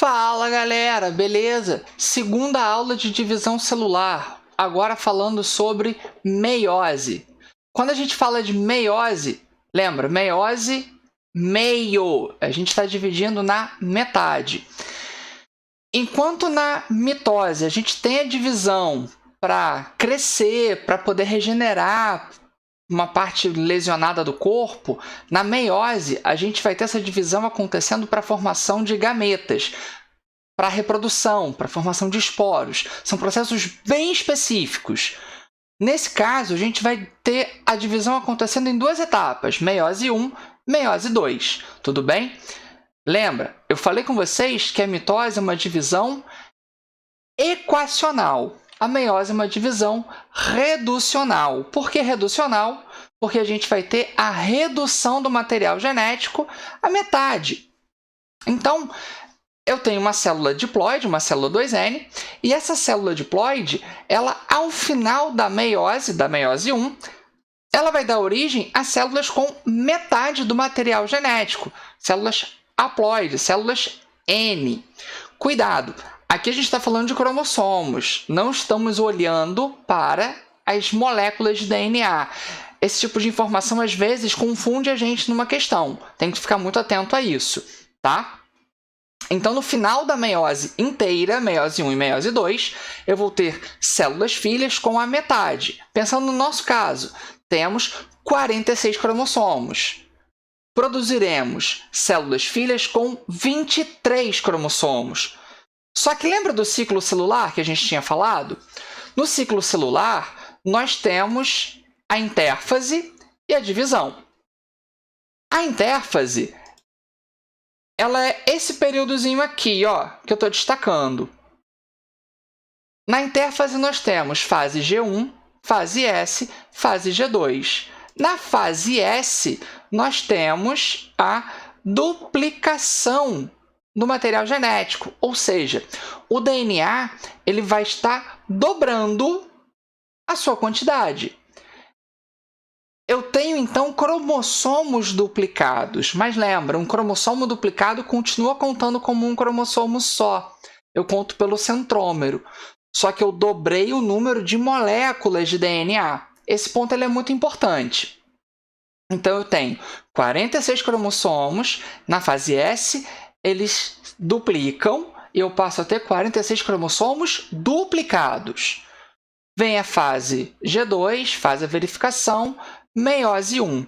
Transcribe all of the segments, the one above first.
Fala galera, beleza? Segunda aula de divisão celular, agora falando sobre meiose. Quando a gente fala de meiose, lembra, meiose, meio, a gente está dividindo na metade. Enquanto na mitose a gente tem a divisão para crescer, para poder regenerar uma parte lesionada do corpo, na meiose a gente vai ter essa divisão acontecendo para a formação de gametas, para a reprodução, para a formação de esporos. São processos bem específicos. Nesse caso, a gente vai ter a divisão acontecendo em duas etapas, meiose 1, meiose 2, tudo bem? Lembra, eu falei com vocês que a mitose é uma divisão equacional. A meiose é uma divisão reducional. Por que reducional? Porque a gente vai ter a redução do material genético à metade. Então, eu tenho uma célula diploide, uma célula 2N, e essa célula diploide, ela, ao final da meiose 1, ela vai dar origem a células com metade do material genético, células haploides, células N. Cuidado! Aqui a gente está falando de cromossomos, não estamos olhando para as moléculas de DNA. Esse tipo de informação, às vezes, confunde a gente numa questão. Tem que ficar muito atento a isso, tá? Então, no final da meiose inteira, meiose 1 e meiose 2, eu vou ter células filhas com a metade. Pensando no nosso caso, temos 46 cromossomos. Produziremos células filhas com 23 cromossomos. Só que lembra do ciclo celular que a gente tinha falado? No ciclo celular, nós temos a intérfase e a divisão. A intérfase, ela é esse períodozinho aqui, ó, que eu estou destacando. Na intérfase, nós temos fase G1, fase S, fase G2. Na fase S, nós temos a duplicação do material genético, ou seja, o DNA ele vai estar dobrando a sua quantidade. Eu tenho, então, cromossomos duplicados, mas lembra, um cromossomo duplicado continua contando como um cromossomo só. Eu conto pelo centrômero, só que eu dobrei o número de moléculas de DNA. Esse ponto ele é muito importante. Então, eu tenho 46 cromossomos, na fase S, eles duplicam e eu passo a ter 46 cromossomos duplicados. Vem a fase G2, fase a verificação, meiose 1.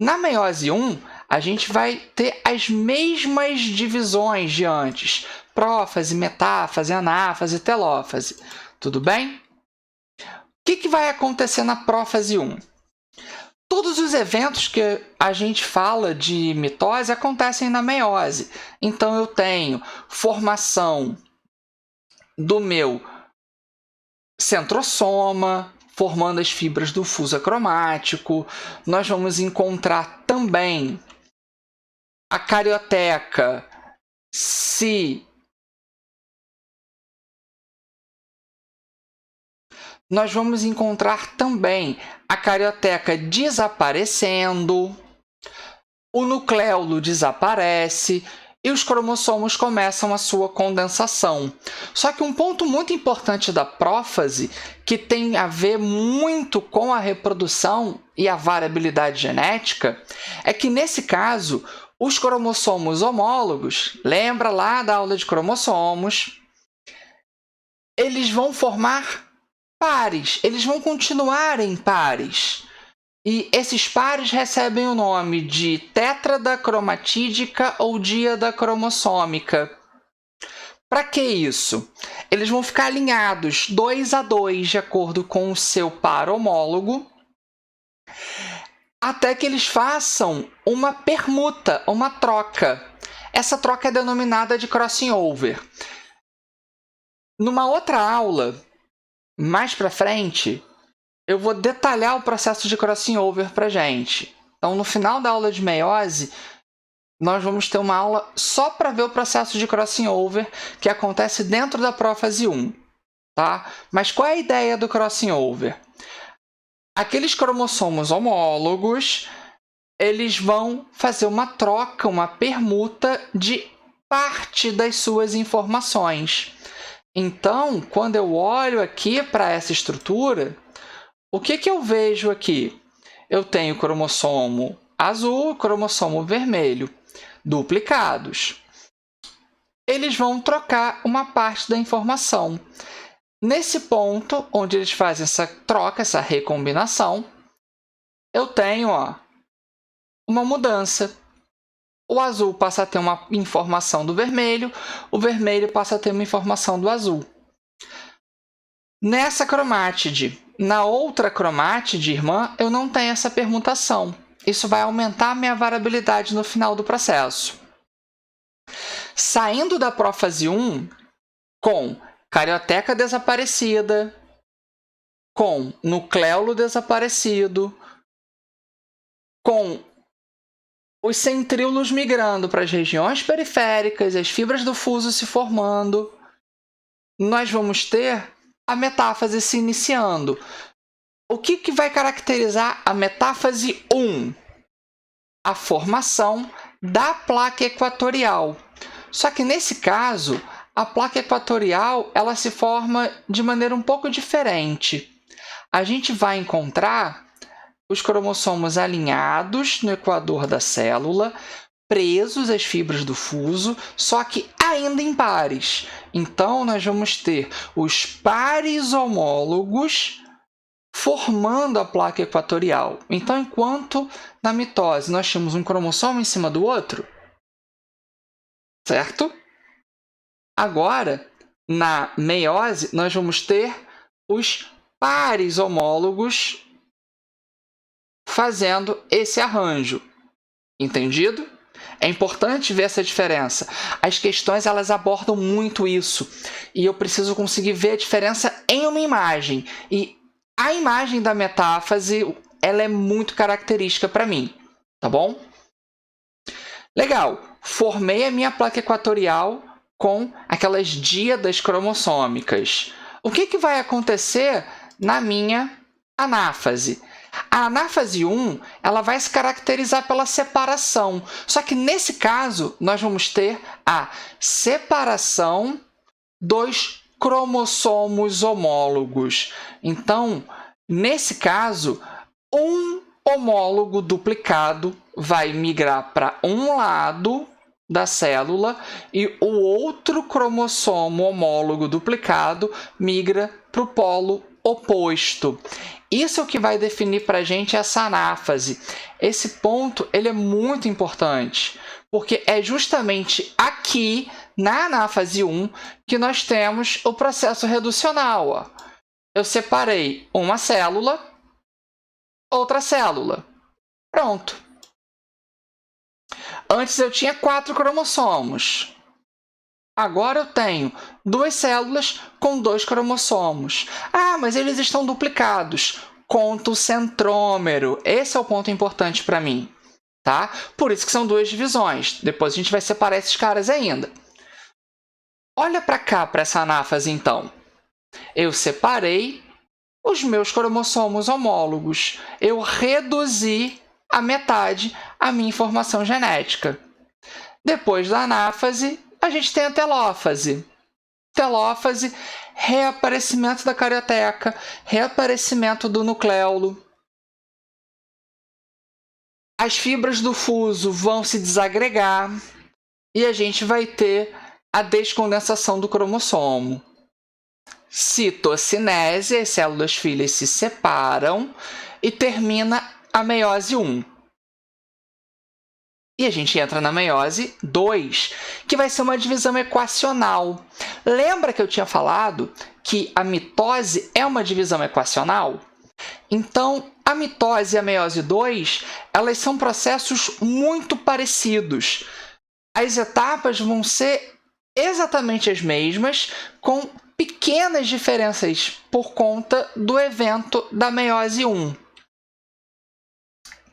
Na meiose 1, a gente vai ter as mesmas divisões de antes. Prófase, metáfase, anáfase, telófase. Tudo bem? O que vai acontecer na prófase 1? Todos os eventos que a gente fala de mitose acontecem na meiose. Então, eu tenho formação do meu centrosoma, formando as fibras do fuso acromático. Nós vamos encontrar também a carioteca Nós vamos encontrar também a carioteca desaparecendo, o nucleolo desaparece e os cromossomos começam a sua condensação. Só que um ponto muito importante da prófase, que tem a ver muito com a reprodução e a variabilidade genética, é que, nesse caso, os cromossomos homólogos, lembra lá da aula de cromossomos, eles vão formar pares, eles vão continuar em pares. E esses pares recebem o nome de tétrada cromatídica ou díada cromossômica. Para que isso? Eles vão ficar alinhados 2 a 2, de acordo com o seu par homólogo, até que eles façam uma permuta, uma troca. Essa troca é denominada de crossing over. Numa outra aula, mais para frente, eu vou detalhar o processo de crossing over para a gente. Então, no final da aula de meiose, nós vamos ter uma aula só para ver o processo de crossing over que acontece dentro da prófase 1. Tá? Mas qual é a ideia do crossing over? Aqueles cromossomos homólogos, eles vão fazer uma troca, uma permuta de parte das suas informações. Então, quando eu olho aqui para essa estrutura, o que eu vejo aqui? Eu tenho cromossomo azul e cromossomo vermelho duplicados. Eles vão trocar uma parte da informação. Nesse ponto, onde eles fazem essa troca, essa recombinação, eu tenho uma mudança. O azul passa a ter uma informação do vermelho, o vermelho passa a ter uma informação do azul. Nessa cromátide, na outra cromátide irmã, eu não tenho essa permutação. Isso vai aumentar a minha variabilidade no final do processo. Saindo da prófase 1, com carioteca desaparecida, com nucleolo desaparecido, com os centríolos migrando para as regiões periféricas, as fibras do fuso se formando, nós vamos ter a metáfase se iniciando. O que vai caracterizar a metáfase 1? A formação da placa equatorial. Só que, nesse caso, a placa equatorial ela se forma de maneira um pouco diferente. A gente vai encontrar os cromossomos alinhados no equador da célula, presos às fibras do fuso, só que ainda em pares. Então, nós vamos ter os pares homólogos formando a placa equatorial. Então, enquanto na mitose nós tínhamos um cromossomo em cima do outro, certo? Agora, na meiose, nós vamos ter os pares homólogos fazendo esse arranjo. Entendido? É importante ver essa diferença. As questões elas abordam muito isso. E eu preciso conseguir ver a diferença em uma imagem. E a imagem da metáfase ela é muito característica para mim. Tá bom? Legal. Formei a minha placa equatorial com aquelas díadas cromossômicas. O que vai acontecer na minha anáfase? A anáfase 1 ela vai se caracterizar pela separação. Só que, nesse caso, nós vamos ter a separação dos cromossomos homólogos. Então, nesse caso, um homólogo duplicado vai migrar para um lado da célula e o outro cromossomo homólogo duplicado migra para o polo oposto. Isso é o que vai definir para a gente essa anáfase. Esse ponto ele é muito importante, porque é justamente aqui, na anáfase 1, que nós temos o processo reducional. Eu separei uma célula, outra célula. Pronto. Antes eu tinha 4 cromossomos. Agora eu tenho 2 células com 2 cromossomos. Ah, mas eles estão duplicados. Conta o centrômero. Esse é o ponto importante para mim. Tá? Por isso que são 2 divisões. Depois a gente vai separar esses caras ainda. Olha para cá, para essa anáfase, então. Eu separei os meus cromossomos homólogos. Eu reduzi a metade a minha informação genética. Depois da anáfase, a gente tem a telófase. Telófase, reaparecimento da carioteca, reaparecimento do nucleolo. As fibras do fuso vão se desagregar e a gente vai ter a descondensação do cromossomo. Citocinese, as células filhas se separam e termina a meiose 1. E a gente entra na meiose 2, que vai ser uma divisão equacional. Lembra que eu tinha falado que a mitose é uma divisão equacional? Então, a mitose e a meiose 2, elas são processos muito parecidos. As etapas vão ser exatamente as mesmas, com pequenas diferenças por conta do evento da meiose 1.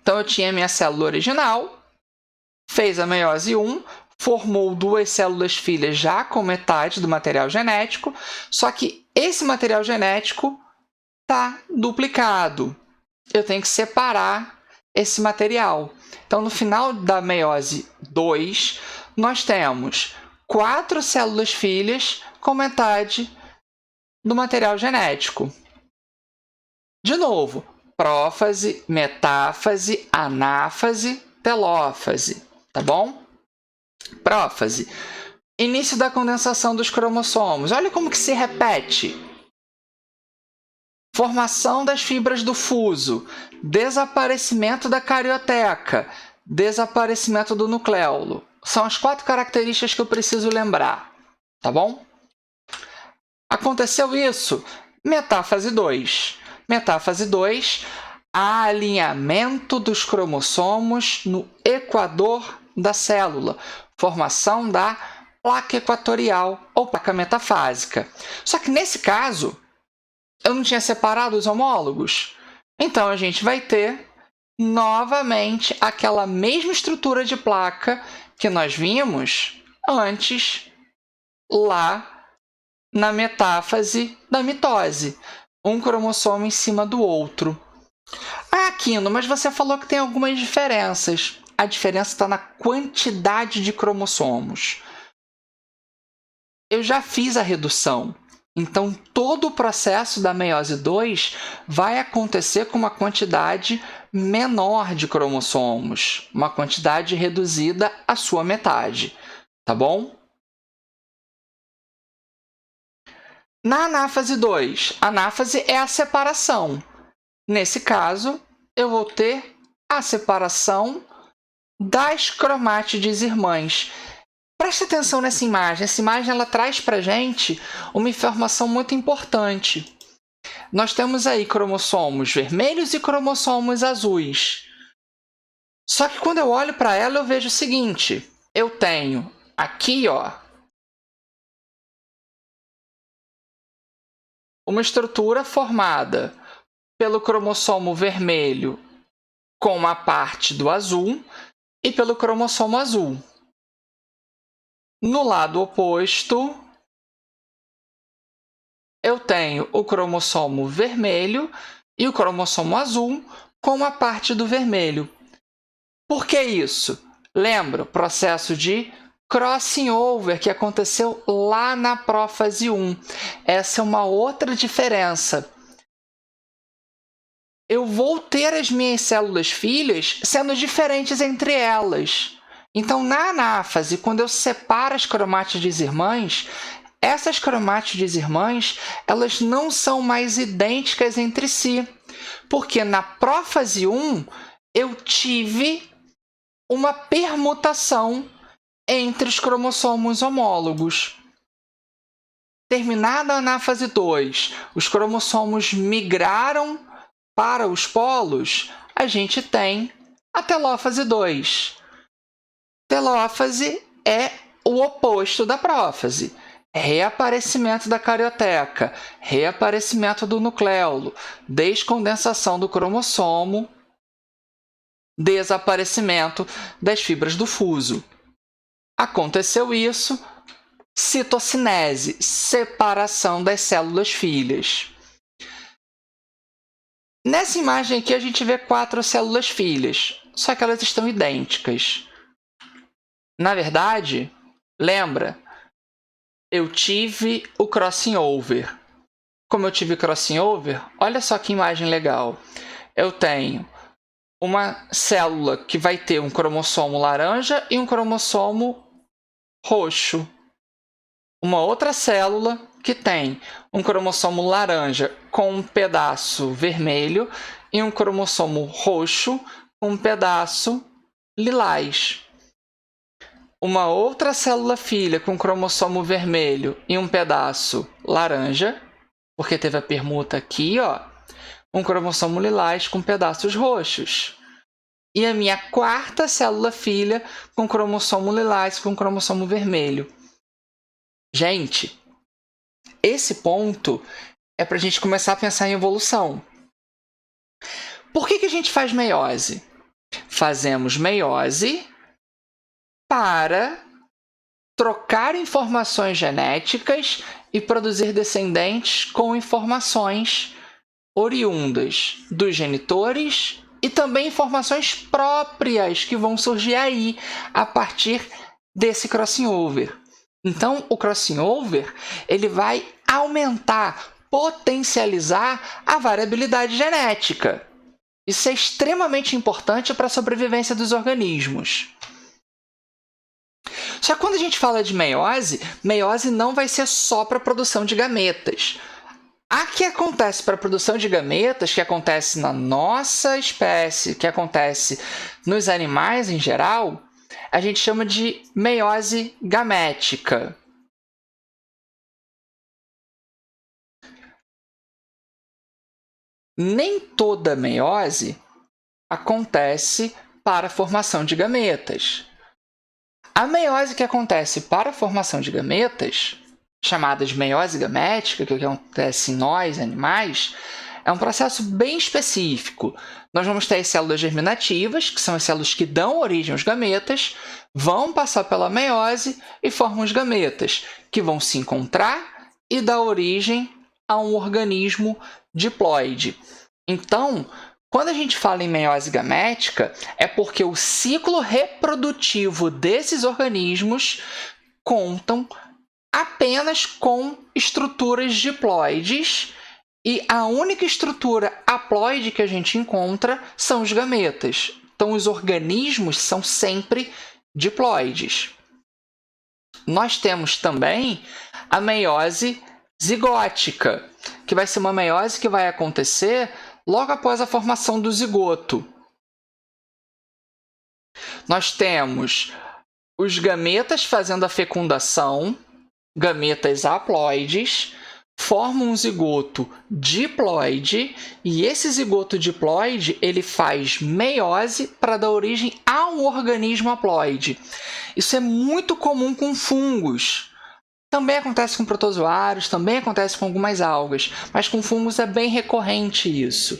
Então, eu tinha a minha célula original, fez a meiose 1, formou 2 células filhas já com metade do material genético, só que esse material genético está duplicado. Eu tenho que separar esse material. Então, no final da meiose 2, nós temos 4 células filhas com metade do material genético. De novo, prófase, metáfase, anáfase, telófase, tá bom? Prófase, início da condensação dos cromossomos. Olha como que se repete. Formação das fibras do fuso, desaparecimento da carioteca, desaparecimento do nucleolo. São as 4 características que eu preciso lembrar, tá bom? Aconteceu isso, metáfase 2. Metáfase 2, alinhamento dos cromossomos no equador da célula, formação da placa equatorial ou placa metafásica. Só que nesse caso, eu não tinha separado os homólogos. Então, a gente vai ter novamente aquela mesma estrutura de placa que nós vimos antes lá na metáfase da mitose. Um cromossomo em cima do outro. Ah, Aquino, mas você falou que tem algumas diferenças. A diferença está na quantidade de cromossomos. Eu já fiz a redução. Então, todo o processo da meiose 2 vai acontecer com uma quantidade menor de cromossomos. Uma quantidade reduzida à sua metade. Tá bom? Na anáfase 2, anáfase é a separação. Nesse caso, eu vou ter a separação das cromátides irmãs. Preste atenção nessa imagem. Essa imagem ela traz para a gente uma informação muito importante. Nós temos aí cromossomos vermelhos e cromossomos azuis. Só que quando eu olho para ela, eu vejo o seguinte. Eu tenho aqui, uma estrutura formada pelo cromossomo vermelho com uma parte do azul e pelo cromossomo azul. No lado oposto, eu tenho o cromossomo vermelho e o cromossomo azul com uma parte do vermelho. Por que isso? Lembra o processo de crossing over que aconteceu lá na prófase 1. Essa é uma outra diferença. Eu vou ter as minhas células filhas sendo diferentes entre elas. Então, na anáfase, quando eu separo as cromátides irmãs, essas cromátides irmãs elas não são mais idênticas entre si. Porque na prófase 1, eu tive uma permutação entre os cromossomos homólogos. Terminada a anáfase 2, os cromossomos migraram para os polos, a gente tem a telófase 2. Telófase é o oposto da prófase. Reaparecimento da carioteca, reaparecimento do nucleolo, descondensação do cromossomo, desaparecimento das fibras do fuso. Aconteceu isso, citocinese, separação das células filhas. Nessa imagem aqui, a gente vê 4 células filhas, só que elas estão idênticas. Na verdade, lembra, eu tive o crossing over. Como eu tive crossing over, olha só que imagem legal. Eu tenho uma célula que vai ter um cromossomo laranja e um cromossomo roxo. Uma outra célula que tem um cromossomo laranja com um pedaço vermelho e um cromossomo roxo com um pedaço lilás. Uma outra célula filha com cromossomo vermelho e um pedaço laranja, porque teve a permuta aqui, um cromossomo lilás com pedaços roxos. E a minha quarta célula filha com cromossomo lilás com cromossomo vermelho. Gente, esse ponto é para a gente começar a pensar em evolução. Por que a gente faz meiose? Fazemos meiose para trocar informações genéticas e produzir descendentes com informações oriundas dos genitores e também informações próprias que vão surgir aí a partir desse crossing over. Então, o crossing over ele vai aumentar, potencializar a variabilidade genética. Isso é extremamente importante para a sobrevivência dos organismos. Só que quando a gente fala de meiose, meiose não vai ser só para a produção de gametas. A que acontece para a produção de gametas, que acontece na nossa espécie, que acontece nos animais em geral, a gente chama de meiose gamética. Nem toda meiose acontece para a formação de gametas. A meiose que acontece para a formação de gametas, chamada de meiose gamética, que acontece em nós, animais, é um processo bem específico. Nós vamos ter as células germinativas, que são as células que dão origem aos gametas, vão passar pela meiose e formam os gametas, que vão se encontrar e dar origem a um organismo diploide. Então, quando a gente fala em meiose gamética, é porque o ciclo reprodutivo desses organismos contam apenas com estruturas diploides e a única estrutura haploide que a gente encontra são os gametas. Então, os organismos são sempre diploides. Nós temos também a meiose zigótica, que vai ser uma meiose que vai acontecer logo após a formação do zigoto. Nós temos os gametas fazendo a fecundação, gametas haploides, formam um zigoto diploide e esse zigoto diploide ele faz meiose para dar origem a um organismo haploide. Isso é muito comum com fungos. Também acontece com protozoários, também acontece com algumas algas, mas com fungos é bem recorrente isso.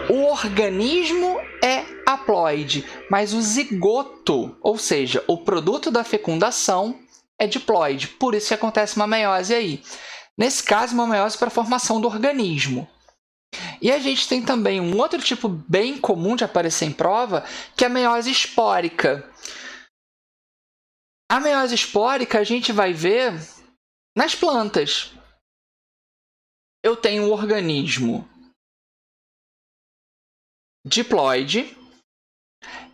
O organismo é haploide, mas o zigoto, ou seja, o produto da fecundação, é diploide. Por isso que acontece uma meiose aí. Nesse caso, uma meiose para a formação do organismo. E a gente tem também um outro tipo bem comum de aparecer em prova, que é a meiose espórica. A meiose espórica a gente vai ver nas plantas. Eu tenho um organismo diploide.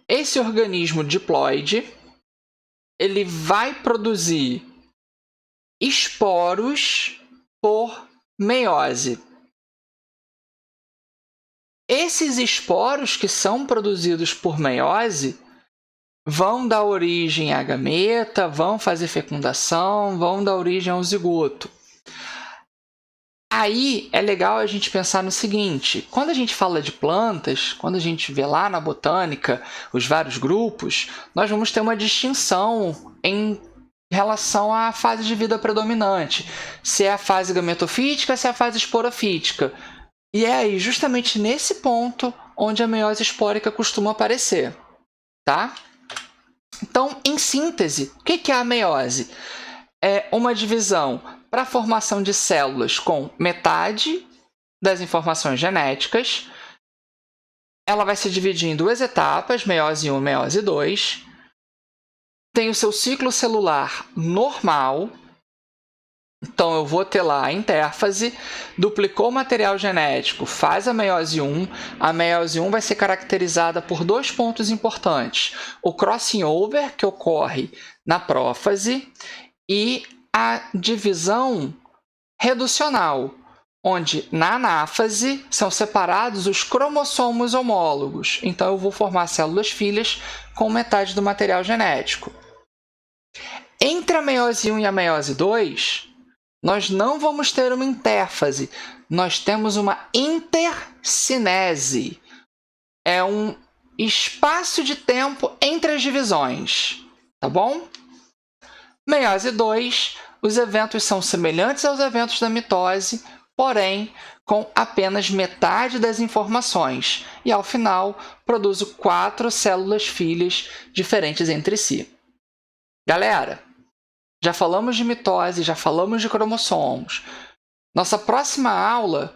Esse organismo diploide ele vai produzir esporos por meiose. Esses esporos que são produzidos por meiose vão dar origem à gameta, vão fazer fecundação, vão dar origem ao zigoto. Aí é legal a gente pensar no seguinte: quando a gente fala de plantas, quando a gente vê lá na botânica os vários grupos, nós vamos ter uma distinção em relação à fase de vida predominante. Se é a fase gametofítica, se é a fase esporofítica. E é aí, justamente nesse ponto, onde a meiose espórica costuma aparecer. Tá? Então, em síntese, o que é a meiose? É uma divisão para a formação de células com metade das informações genéticas. Ela vai se dividir em duas etapas, meiose 1 e meiose 2. Tem o seu ciclo celular normal. Então, eu vou ter lá a intérfase, duplicou o material genético, faz a meiose 1. A meiose 1 vai ser caracterizada por dois pontos importantes. O crossing over, que ocorre na prófase, e a divisão reducional, onde na anáfase são separados os cromossomos homólogos. Então, eu vou formar células filhas com metade do material genético. Entre a meiose 1 e a meiose 2, nós não vamos ter uma intérfase, nós temos uma intercinese. É um espaço de tempo entre as divisões, tá bom? Meiose 2, os eventos são semelhantes aos eventos da mitose, porém com apenas metade das informações. E, ao final, produzo 4 células filhas diferentes entre si. Galera, já falamos de mitose, já falamos de cromossomos. Nossa próxima aula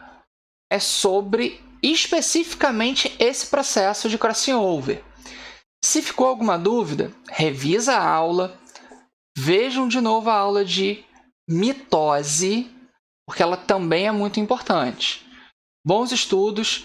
é sobre especificamente esse processo de crossing over. Se ficou alguma dúvida, revisa a aula, Vejam de novo a aula de mitose, porque ela também é muito importante. Bons estudos,